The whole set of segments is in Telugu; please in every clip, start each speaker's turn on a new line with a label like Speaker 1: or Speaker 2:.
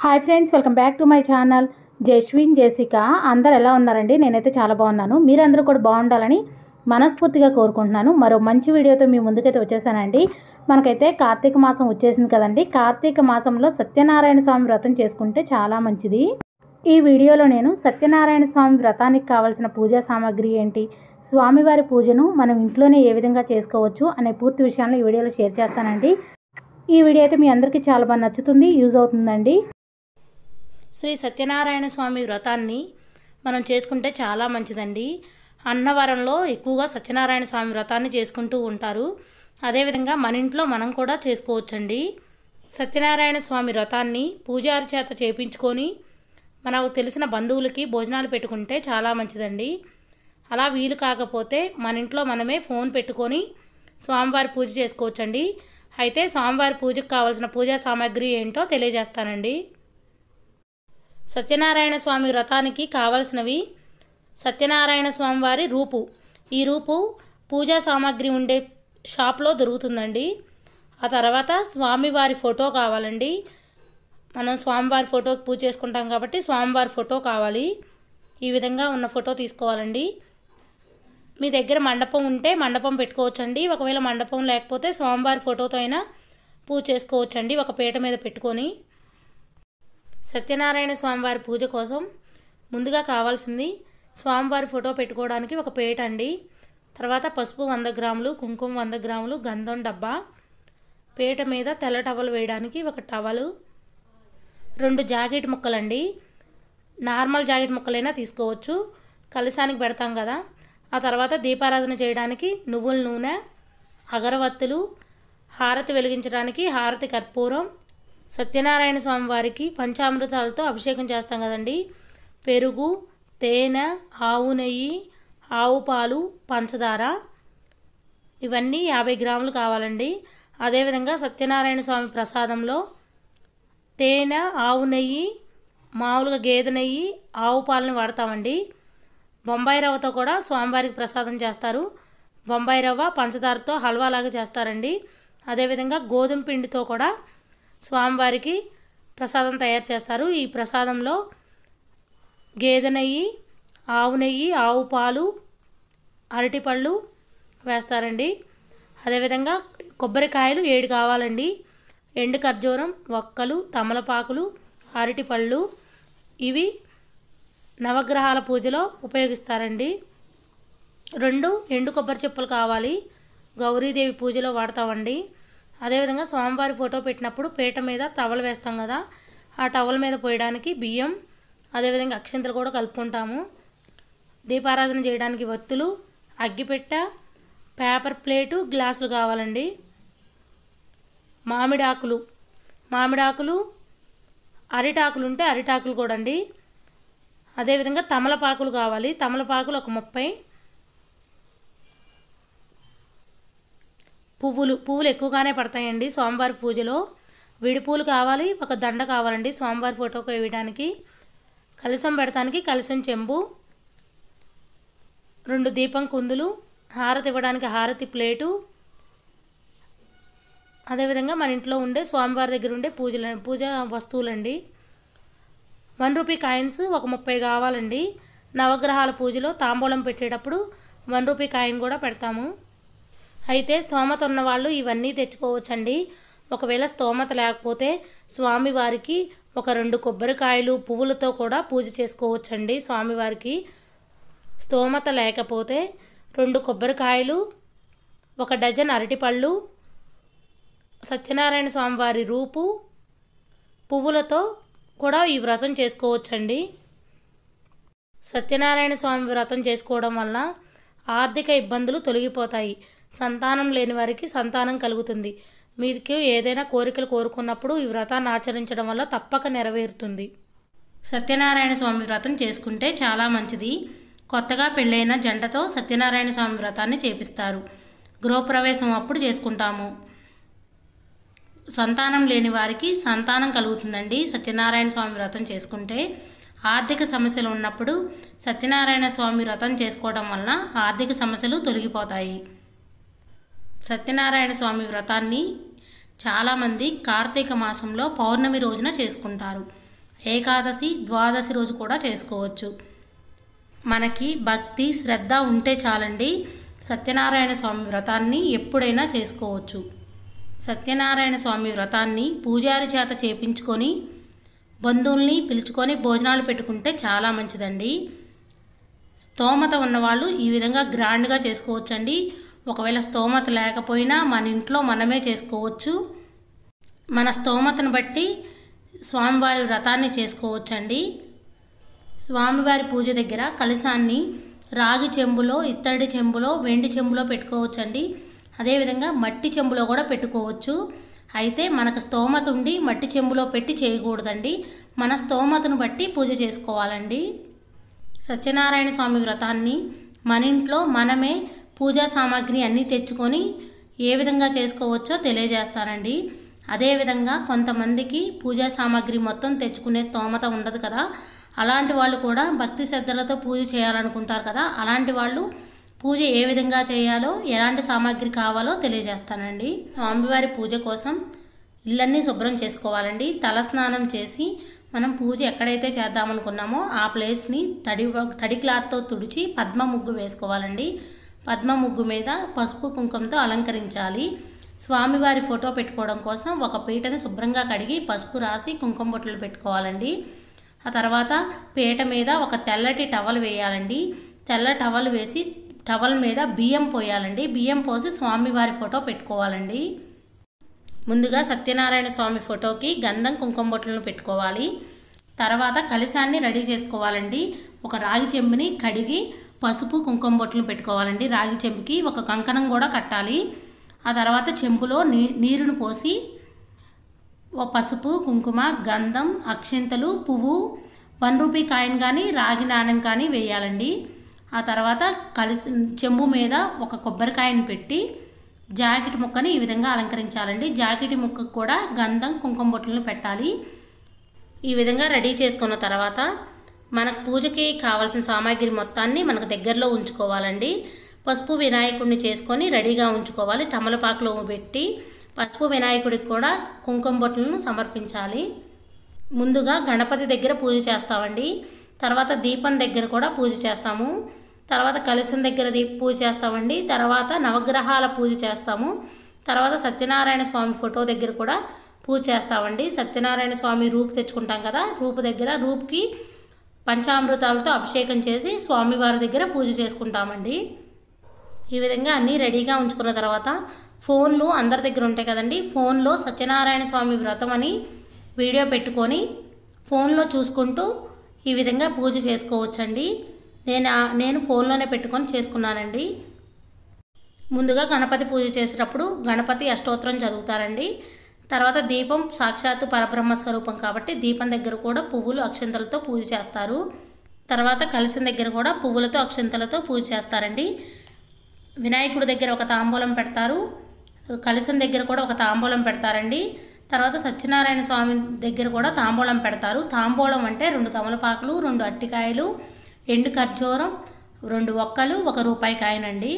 Speaker 1: Hi friends, welcome back to my channel. Jaswin జెసిక అందరు ఎలా ఉన్నారండి? నేనైతే చాలా బాగున్నాను. మీరందరూ కూడా బాగుండాలని మనస్ఫూర్తిగా కోరుకుంటున్నాను. మరో మంచి వీడియోతో మీ ముందుకైతే వచ్చేసానండి. మనకైతే కార్తీక మాసం వచ్చేసింది కదండి. కార్తీక మాసంలో సత్యనారాయణ స్వామి వ్రతం చేసుకుంటే చాలా మంచిది. ఈ వీడియోలో నేను సత్యనారాయణ స్వామి వ్రతానికి కావాల్సిన పూజా సామాగ్రి ఏంటి, స్వామివారి పూజను మనం ఇంట్లోనే ఏ విధంగా చేసుకోవచ్చు అనే పూర్తి విషయాలను ఈ వీడియోలో షేర్ చేస్తానండి. ఈ వీడియో అయితే మీ అందరికీ చాలా బాగా నచ్చుతుంది, యూజ్ అవుతుందండి. శ్రీ సత్యనారాయణ స్వామి వ్రతాన్ని మనం చేసుకుంటే చాలా మంచిదండి. అన్నవరంలో ఎక్కువగా సత్యనారాయణ స్వామి వ్రతాన్ని చేసుకుంటూ ఉంటారు. అదేవిధంగా మన ఇంట్లో మనం కూడా చేసుకోవచ్చండి. సత్యనారాయణ స్వామి వ్రతాన్ని పూజారి చేత చేయించుకొని మనకు తెలిసిన బంధువులకి భోజనాలు పెట్టుకుంటే చాలా మంచిదండి. అలా వీలు కాకపోతే మన ఇంట్లో మనమే ఫోన్ పెట్టుకొని స్వామివారి పూజ చేసుకోవచ్చండి. అయితే స్వామివారి పూజకు కావాల్సిన పూజా సామాగ్రి ఏంటో తెలియజేస్తానండి. సత్యనారాయణ స్వామి వ్రతానికి కావలసినవి: సత్యనారాయణ స్వామి వారి రూపు. ఈ రూపు పూజా సామాగ్రి ఉండే షాప్లో దొరుకుతుందండి. ఆ తర్వాత స్వామివారి ఫోటో కావాలండి. మనం స్వామివారి ఫోటోకి పూజ చేసుకుంటాం కాబట్టి స్వామివారి ఫోటో కావాలి. ఈ విధంగా ఉన్న ఫోటో తీసుకోవాలండి. మీ దగ్గర మండపం ఉంటే మండపం పెట్టుకోవచ్చండి. ఒకవేళ మండపం లేకపోతే స్వామివారి ఫోటోతో అయినా పూజ చేసుకోవచ్చండి, ఒక పీట మీద పెట్టుకొని. సత్యనారాయణ స్వామివారి పూజ కోసం ముందుగా కావాల్సింది స్వామివారి ఫోటో పెట్టుకోవడానికి ఒక పీట అండి. తర్వాత పసుపు 100 గ్రాములు, కుంకుమ 100 గ్రాములు, గంధం డబ్బా, పీట మీద తెల్ల టవల్ వేయడానికి ఒక టవలు, 2 జాకెట్ ముక్కలండి. నార్మల్ జాకెట్ ముక్కలైనా తీసుకోవచ్చు, కలశానికి పెడతాం కదా. ఆ తర్వాత దీపారాధన చేయడానికి నువ్వుల నూనె, అగరవత్తులు, హారతి వెలిగించడానికి హారతి కర్పూరం, సత్యనారాయణ స్వామి వారికి పంచామృతాలతో అభిషేకం చేస్తాం కదండి. పెరుగు, తేనె, ఆవు నెయ్యి, ఆవు పాలు, పంచదార, ఇవన్నీ 50 గ్రాములు కావాలండి. అదేవిధంగా సత్యనారాయణ స్వామి ప్రసాదంలో తేనె, ఆవు నెయ్యి, మామూలుగా గేదె నెయ్యి, ఆవు పాలని వాడతామండి. బొంబాయి రవ్వతో కూడా స్వామివారికి ప్రసాదం చేస్తారు. బొంబాయి రవ్వ పంచదారతో హల్వా లాగా చేస్తారండి. అదేవిధంగా గోధుమ పిండితో కూడా స్వామివారికి ప్రసాదం తయారు చేస్తారు. ఈ ప్రసాదంలో గేదె నెయ్యి, ఆవు నెయ్యి, ఆవు పాలు, అరటిపళ్ళు వేస్తారండి. అదేవిధంగా కొబ్బరికాయలు 7 కావాలండి. ఎండు ఖర్జూరం, వక్కలు, తమలపాకులు, అరటిపళ్ళు, ఇవి నవగ్రహాల పూజలో ఉపయోగిస్తారండి. 2 ఎండు కొబ్బరి చెప్పులు కావాలి, గౌరీదేవి పూజలో వాడతామండి. అదేవిధంగా స్వామివారి ఫోటో పెట్టినప్పుడు పీట మీద టవల్ వేస్తాం కదా, ఆ టవల్ మీద పోయడానికి బియ్యం, అదేవిధంగా అక్షింతలు కూడా కలుపుకుంటాము. దీపారాధన చేయడానికి వత్తులు, అగ్గిపెట్ట, పేపర్ ప్లేటు, గ్లాసులు కావాలండి. మామిడాకులు, అరిటాకులు ఉంటే అరిటాకులు కూడా అండి. అదేవిధంగా తమలపాకులు కావాలి, తమలపాకులు ఒక 30. పువ్వులు ఎక్కువగానే పడతాయండి స్వామివారి పూజలో. విడిపూలు కావాలి, ఒక దండ కావాలండి స్వామివారి ఫోటోకి వేయడానికి. కలశం పెడతానికి కలశం చెంబు, 2 దీపం కుందులు, హారతి ఇవ్వడానికి హారతి ప్లేటు, అదేవిధంగా మన ఇంట్లో ఉండే స్వామివారి దగ్గర ఉండే పూజ వస్తువులండి. 1 రూపీ కాయిన్స్ ఒక 30 కావాలండి. నవగ్రహాల పూజలో తాంబూలం పెట్టేటప్పుడు 1 రూపీ కాయిన్ కూడా పెడతాము. అయితే స్తోమత ఉన్న వాళ్ళు ఇవన్నీ తెచ్చుకోవచ్చండి. ఒకవేళ స్తోమత లేకపోతే స్వామివారికి ఒక 2 కొబ్బరికాయలు, పువ్వులతో కూడా పూజ చేసుకోవచ్చండి. స్వామివారికి స్తోమత లేకపోతే 2 కొబ్బరికాయలు, 1 డజన్ అరటిపళ్ళు, సత్యనారాయణ స్వామివారి రూపు, పువ్వులతో కూడా ఈ వ్రతం చేసుకోవచ్చండి. సత్యనారాయణ స్వామి వ్రతం చేసుకోవడం వల్ల ఆర్థిక ఇబ్బందులు తొలగిపోతాయి. సంతానం లేని వారికి సంతానం కలుగుతుంది. మీకు ఏదైనా కోరికలు కోరుకున్నప్పుడు ఈ వ్రతాన్ని ఆచరించడం వల్ల తప్పక నెరవేరుతుంది. సత్యనారాయణ స్వామి వ్రతం చేసుకుంటే చాలా మంచిది. కొత్తగా పెళ్ళైన జంటతో సత్యనారాయణ స్వామి వ్రతాన్ని చేపిస్తారు. గృహప్రవేశం అప్పుడు చేసుకుంటాము. సంతానం లేని వారికి సంతానం కలుగుతుందండి సత్యనారాయణ స్వామి వ్రతం చేసుకుంటే. ఆర్థిక సమస్యలు ఉన్నప్పుడు సత్యనారాయణ స్వామి వ్రతం చేసుకోవడం వల్ల ఆర్థిక సమస్యలు తొలగిపోతాయి. సత్యనారాయణ స్వామి వ్రతాన్ని చాలామంది కార్తీక మాసంలో పౌర్ణమి రోజున చేసుకుంటారు. ఏకాదశి, ద్వాదశి రోజు కూడా చేసుకోవచ్చు. మనకి భక్తి, శ్రద్ధ ఉంటే చాలండి, సత్యనారాయణ స్వామి వ్రతాన్ని ఎప్పుడైనా చేసుకోవచ్చు. సత్యనారాయణ స్వామి వ్రతాన్ని పూజారి చేత చేపించుకొని బంధువుల్ని పిలుచుకొని భోజనాలు పెట్టుకుంటే చాలా మంచిదండి. స్తోమత ఉన్నవాళ్ళు ఈ విధంగా గ్రాండ్గా చేసుకోవచ్చండి. ఒకవేళ స్తోమత లేకపోయినా మన ఇంట్లో మనమే చేసుకోవచ్చు. మన స్తోమతను బట్టి స్వామివారి వ్రతాన్ని చేసుకోవచ్చండి. స్వామివారి పూజ దగ్గర కలశాన్ని రాగి చెంబులో, ఇత్తడి చెంబులో, వెండి చెంబులో పెట్టుకోవచ్చండి. అదేవిధంగా మట్టి చెంబులో కూడా పెట్టుకోవచ్చు. అయితే మనకు స్తోమత ఉండి మట్టి చెంబులో పెట్టి చేయకూడదండి, మన స్తోమతను బట్టి పూజ చేసుకోవాలండి. సత్యనారాయణ స్వామి వ్రతాన్ని మన ఇంట్లో మనమే పూజా సామాగ్రి అన్నీ తెచ్చుకొని ఏ విధంగా చేసుకోవచ్చో తెలియజేస్తానండి. అదేవిధంగా కొంతమందికి పూజా సామాగ్రి మొత్తం తెచ్చుకునే స్తోమత ఉండదు కదా, అలాంటి వాళ్ళు కూడా భక్తి శ్రద్ధలతో పూజ చేయాలనుకుంటారు కదా, అలాంటి వాళ్ళు పూజ ఏ విధంగా చేయాలో, ఎలాంటి సామాగ్రి కావాలో తెలియజేస్తానండి. స్వామివారి పూజ కోసం ఇళ్ళన్నీ శుభ్రం చేసుకోవాలండి. తలస్నానం చేసి మనం పూజ ఎక్కడైతే చేద్దామనుకున్నామో ఆ ప్లేస్ని తడి క్లాత్తో తుడిచి పద్మ ముగ్గు వేసుకోవాలండి. పద్మ ముగ్గు మీద పసుపు కుంకుమతో అలంకరించాలి. స్వామివారి ఫోటో పెట్టుకోవడం కోసం ఒక పీటని శుభ్రంగా కడిగి పసుపు రాసి కుంకుమ బొట్లు పెట్టుకోవాలండి. ఆ తర్వాత పీట మీద ఒక తెల్లటి టవల్ వేయాలండి. తెల్ల టవల్ వేసి టవల్ మీద బియ్యం పోయాలండి. బియ్యం పోసి స్వామివారి ఫోటో పెట్టుకోవాలండి. ముందుగా సత్యనారాయణ స్వామి ఫోటోకి గంధం, కుంకుమ బొట్లను పెట్టుకోవాలి. తర్వాత కలశాన్ని రెడీ చేసుకోవాలండి. ఒక రాగి చెంబుని కడిగి పసుపు కుంకుమ బొట్లను పెట్టుకోవాలండి. రాగి చెంబుకి ఒక కంకణం కూడా కట్టాలి. ఆ తర్వాత చెంబులో నీరును పోసి పసుపు, కుంకుమ, గంధం, అక్షింతలు, పువ్వు, 1 రూపీ కాయిన్ కానీ రాగి నాణెం కానీ వేయాలండి. ఆ తర్వాత చెంబు మీద ఒక కొబ్బరికాయను పెట్టి జాకెట్ ముక్కని ఈ విధంగా అలంకరించాలండి. జాకెట్ ముక్కకు కూడా గంధం, కుంకుమ బొట్లను పెట్టాలి. ఈ విధంగా రెడీ చేసుకున్న తర్వాత మనకు పూజకి కావాల్సిన సామాగ్రి మొత్తాన్ని మనకు దగ్గరలో ఉంచుకోవాలండి. పసుపు వినాయకుడిని చేసుకొని రెడీగా ఉంచుకోవాలి. తమలపాకులో పెట్టి పసుపు వినాయకుడికి కూడా కుంకుమ బొట్లను సమర్పించాలి. ముందుగా గణపతి దగ్గర పూజ చేస్తామండి. తర్వాత దీపం దగ్గర కూడా పూజ చేస్తాము. తర్వాత కలశం దగ్గర పూజ చేస్తామండి. తర్వాత నవగ్రహాల పూజ చేస్తాము. తర్వాత సత్యనారాయణ స్వామి ఫోటో దగ్గర కూడా పూజ చేస్తామండి. సత్యనారాయణ స్వామి రూపు తెచ్చుకుంటాం కదా, రూపు దగ్గర రూపుకి పంచామృతాలతో అభిషేకం చేసి స్వామివారి దగ్గర పూజ చేసుకుంటామండి. ఈ విధంగా అన్నీ రెడీగా ఉంచుకున్న తర్వాత ఫోన్లు అందరి దగ్గర ఉంటాయి కదండి, ఫోన్లో సత్యనారాయణ స్వామి వ్రతం అని వీడియో పెట్టుకొని ఫోన్లో చూసుకుంటూ ఈ విధంగా పూజ చేసుకోవచ్చండి. నేను ఫోన్లోనే పెట్టుకొని చేసుకున్నానండి. ముందుగా గణపతి పూజ చేసేటప్పుడు గణపతి అష్టోత్తరం చదువుతారండి. తర్వాత దీపం సాక్షాత్తు పరబ్రహ్మ స్వరూపం కాబట్టి దీపం దగ్గర కూడా పువ్వులు, అక్షంతలతో పూజ చేస్తారు. తర్వాత కలశం దగ్గర కూడా పువ్వులతో, అక్షంతలతో పూజ చేస్తారండి. వినాయకుడి దగ్గర ఒక తాంబూలం పెడతారు, కలశం దగ్గర కూడా ఒక తాంబూలం పెడతారండి. తర్వాత సత్యనారాయణ స్వామి దగ్గర కూడా తాంబూలం పెడతారు. తాంబూలం అంటే 2 తమలపాకులు, 2 అరటికాయలు, ఎండు ఖర్జూరం, 2 ఒక్కలు, 1 రూపాయి కాయనండి.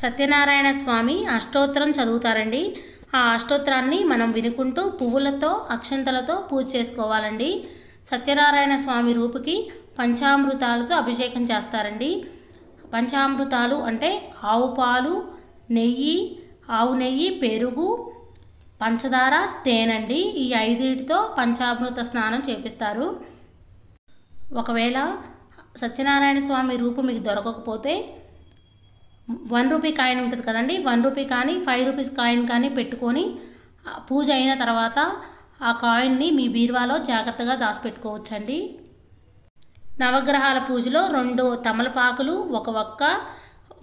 Speaker 1: సత్యనారాయణ స్వామి అష్టోత్తరం చదువుతారండి. ఆ అష్టోత్తరాన్ని మనం వినుకుంటూ పువ్వులతో, అక్షంతలతో పూజ చేసుకోవాలండి. సత్యనారాయణ స్వామి రూపుకి పంచామృతాలతో అభిషేకం చేస్తారండి. పంచామృతాలు అంటే ఆవు పాలు, నెయ్యి, ఆవు నెయ్యి, పెరుగు, పంచదార, తేనండి. ఈ 5టితో పంచామృత స్నానం చేపిస్తారు. ఒకవేళ సత్యనారాయణ స్వామి రూపు మీకు దొరకకపోతే 1 రూపీ కాయిన్ ఉంటుంది కదండి, 1 రూపీ కానీ 5 రూపీస్ కాయిన్ కానీ పెట్టుకొని పూజ అయిన తర్వాత ఆ కాయిన్ని మీ బీరువాలో జాగ్రత్తగా దాచిపెట్టుకోవచ్చండి. నవగ్రహాల పూజలో 2 తమలపాకులు, 1 ఒక్క,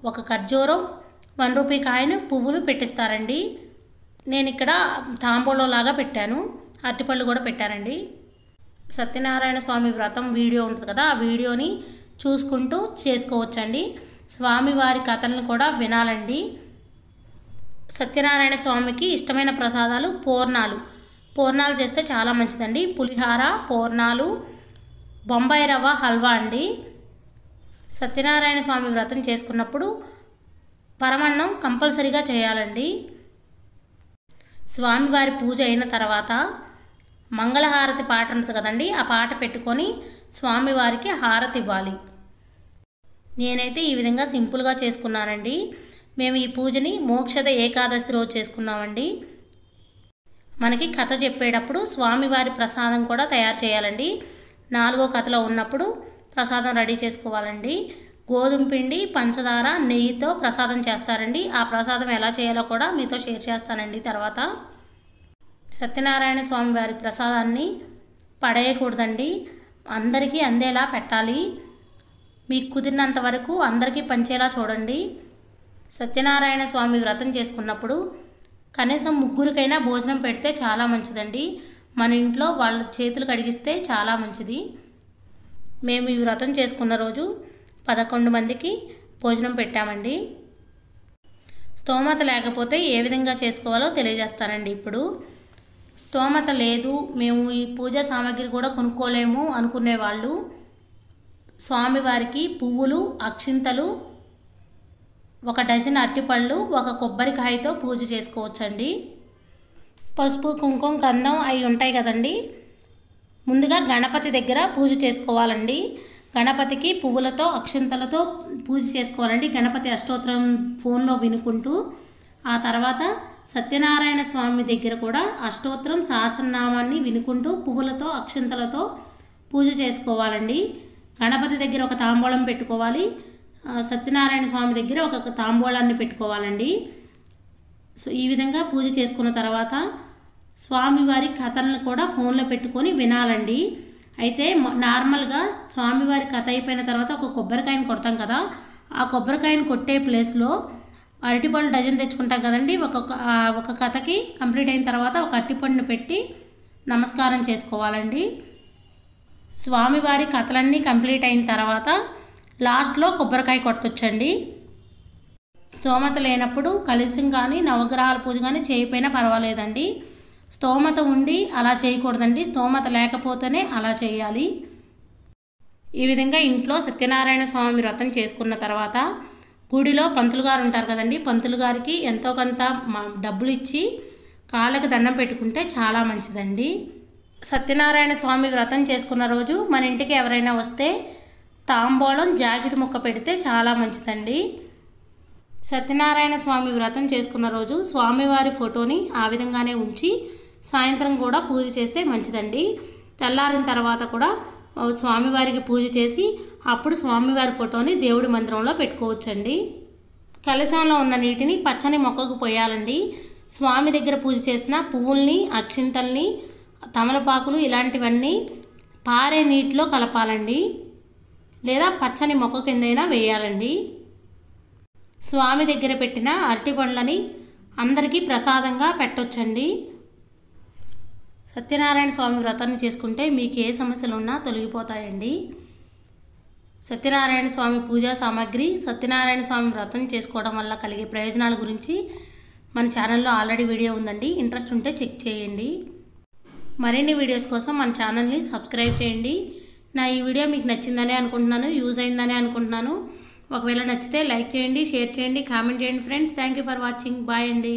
Speaker 1: 1 ఖర్జూరం, 1 రూపీ కాయిన్, పువ్వులు పెట్టిస్తారండి. నేను ఇక్కడ తాంబూలంలాగా పెట్టాను, అరటిపళ్ళు కూడా పెట్టానండి. సత్యనారాయణ స్వామి వ్రతం వీడియో ఉంటుంది కదా, ఆ వీడియోని చూసుకుంటూ చేసుకోవచ్చండి. స్వామివారి కథలను కూడా వినాలండి. సత్యనారాయణ స్వామికి ఇష్టమైన ప్రసాదాలు పూర్ణాలు చేస్తే చాలా మంచిదండి. పులిహార, పూర్ణాలు, బొంబాయి రవ్వ హల్వా అండి. సత్యనారాయణ స్వామి వ్రతం చేసుకున్నప్పుడు పరమాన్నం కంపల్సరీగా చేయాలండి. స్వామివారి పూజ అయిన తర్వాత మంగళహారతి పాట ఉంటుంది కదండి, ఆ పాట పెట్టుకొని స్వామివారికి హారతి ఇవ్వాలి. నేనైతే ఈ విధంగా సింపుల్గా చేసుకున్నానండి. మేము ఈ పూజని మోక్షద ఏకాదశి రోజు చేసుకున్నామండి. మనకి కథ చెప్పేటప్పుడు స్వామివారి ప్రసాదం కూడా తయారు చేయాలండి. 4వ కథలో ఉన్నప్పుడు ప్రసాదం రెడీ చేసుకోవాలండి. గోధుమ పిండి, పంచదార, నెయ్యితో ప్రసాదం చేస్తారండి. ఆ ప్రసాదం ఎలా చేయాలో కూడా మీతో షేర్ చేస్తానండి. తర్వాత సత్యనారాయణ స్వామి వారి ప్రసాదాన్ని పడేయకూడదండి, అందరికీ అందేలా పెట్టాలి. మీకు కుదిరినంత వరకు అందరికీ పంచేలా చూడండి. సత్యనారాయణ స్వామి వ్రతం చేసుకున్నప్పుడు కనీసం 3కైనా భోజనం పెడితే చాలా మంచిదండి. మన ఇంట్లో వాళ్ళ చేతులు కడిగిస్తే చాలా మంచిది. మేము ఈ వ్రతం చేసుకున్న రోజు 11 మందికి భోజనం పెట్టామండి. స్తోమత లేకపోతే ఏ విధంగా చేసుకోవాలో తెలియజేస్తానండి. ఇప్పుడు స్తోమత లేదు, మేము ఈ పూజా సామాగ్రి కూడా కొనుక్కోలేము అనుకునేవాళ్ళు స్వామివారికి పువ్వులు, అక్షింతలు, 1 డజన్ అరటిపళ్ళు, 1 కొబ్బరికాయతో పూజ చేసుకోవచ్చండి. పసుపు, కుంకుమ, గంధం అవి ఉంటాయి కదండి. ముందుగా గణపతి దగ్గర పూజ చేసుకోవాలండి. గణపతికి పువ్వులతో, అక్షింతలతో పూజ చేసుకోవాలండి. గణపతి అష్టోత్తరం ఫోన్లో వినుకుంటూ, ఆ తర్వాత సత్యనారాయణ స్వామి దగ్గర కూడా అష్టోత్తరం సహస్రనామాన్ని వినుకుంటూ పువ్వులతో, అక్షింతలతో పూజ చేసుకోవాలండి. గణపతి దగ్గర 1 తాంబూలం పెట్టుకోవాలి. సత్యనారాయణ స్వామి దగ్గర 1 తాంబూలాన్ని పెట్టుకోవాలండి. సో ఈ విధంగా పూజ చేసుకున్న తర్వాత స్వామివారి కథలను కూడా ఫోన్లో పెట్టుకొని వినాలండి. అయితే నార్మల్గా స్వామివారి కథ అయిపోయిన తర్వాత 1 కొబ్బరికాయను కొడతాం కదా, ఆ కొబ్బరికాయను కొట్టే ప్లేస్లో అరటిపళ్ళు డజన్ తెచ్చుకుంటాం కదండి. ఒక కథకి కంప్లీట్ అయిన తర్వాత 1 అరటిపండును పెట్టి నమస్కారం చేసుకోవాలండి. స్వామివారి కథలన్నీ కంప్లీట్ అయిన తర్వాత లాస్ట్లో కొబ్బరికాయ కొట్టొచ్చండి. స్తోమత లేనప్పుడు కలశం కానీ నవగ్రహాల పూజ కానీ చేయకపోయినా పర్వాలేదండి. స్తోమత ఉండి అలా చేయకూడదండి, స్తోమత లేకపోతేనే అలా చేయాలి. ఈ విధంగా ఇంట్లో సత్యనారాయణ స్వామి వ్రతం చేసుకున్న తర్వాత గుడిలో పంతులు గారు ఉంటారు కదండి, పంతులు గారికి ఎంతో కొంత డబ్బులు ఇచ్చి కాళ్ళకి దండం పెట్టుకుంటే చాలా మంచిదండి. సత్యనారాయణ స్వామి వ్రతం చేసుకున్న రోజు మన ఇంటికి ఎవరైనా వస్తే తాంబూలం, జాకెట్ ముక్క పెడితే చాలా మంచిదండి. సత్యనారాయణ స్వామి వ్రతం చేసుకున్న రోజు స్వామివారి ఫోటోని ఆ విధంగానే ఉంచి సాయంత్రం కూడా పూజ చేస్తే మంచిదండి. తెల్లారిన తర్వాత కూడా స్వామివారికి పూజ చేసి అప్పుడు స్వామివారి ఫోటోని దేవుడి మందిరంలో పెట్టుకోవచ్చండి. కలశంలో ఉన్న నీటిని పచ్చని మొక్కకు పోయాలండి. స్వామి దగ్గర పూజ చేసిన పువ్వుల్ని, అక్షింతల్ని, తమలపాకులు ఇలాంటివన్నీ పారే నీటిలో కలపాలండి, లేదా పచ్చని మొక్క కిందైనా వేయాలండి. స్వామి దగ్గర పెట్టిన అరటి పండ్లని అందరికీ ప్రసాదంగా పెట్టొచ్చండి. సత్యనారాయణ స్వామి వ్రతాన్ని చేసుకుంటే మీకు ఏ సమస్యలు ఉన్నా తొలగిపోతాయండి. సత్యనారాయణ స్వామి పూజా సామాగ్రి, సత్యనారాయణ స్వామి వ్రతం చేసుకోవడం వల్ల కలిగే ప్రయోజనాల గురించి మన ఛానల్లో ఆల్రెడీ వీడియో ఉందండి, ఇంట్రెస్ట్ ఉంటే చెక్ చేయండి. మరిన్ని వీడియోస్ కోసం మన ఛానల్ని సబ్స్క్రైబ్ చేయండి. నా ఈ వీడియో మీకు నచ్చిందనే అనుకుంటున్నాను, యూజ్ అయిందనే అనుకుంటున్నాను. ఒకవేళ నచ్చితే లైక్ చేయండి, షేర్ చేయండి, కామెంట్ చేయండి friends. Thank you for watching. Bye అండి.